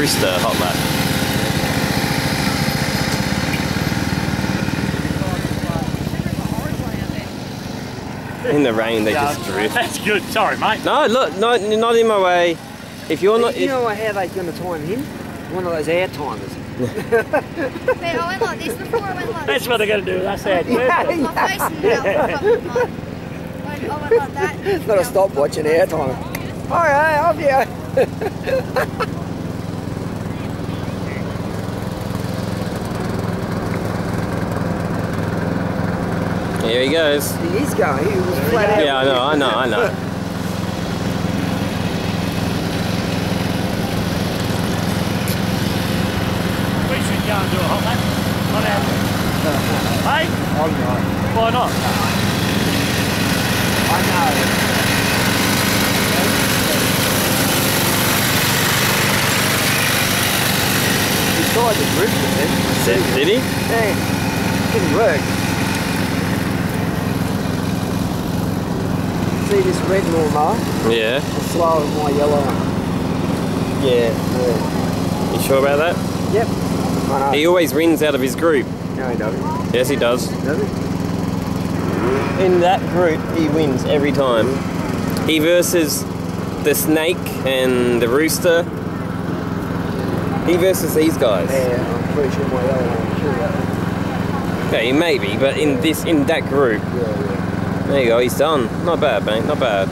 rooster hot lap. In the rain, they just drift. That's good. Sorry, mate. No, look, no, not in my way. If you're not, you know how they're going to time him? One of those air timers. I went like this before. I went like That's what they're going to do. That's it. my face and I went like that. Got to stop watching air timer. Alright, off you. here he goes. He is going. He was flat out. Yeah, I know. We should go and do a hot lap. What happened? Hey? I'm not. Why not? I know. He tried to drift with it. Did he? Yeah. Didn't work. See this red lawnmower? Yeah. It's slower than my yellow one. Yeah. You sure about that? Yep. I know. He always wins out of his group. No, he doesn't. Yes, he does. Does he? In that group, he wins every time. He versus the snake and the rooster. He versus these guys. Yeah, I'm pretty sure my yellow one. Sure about that. Okay, maybe, but in that group. Yeah. There you go, he's done. Not bad, mate, not bad.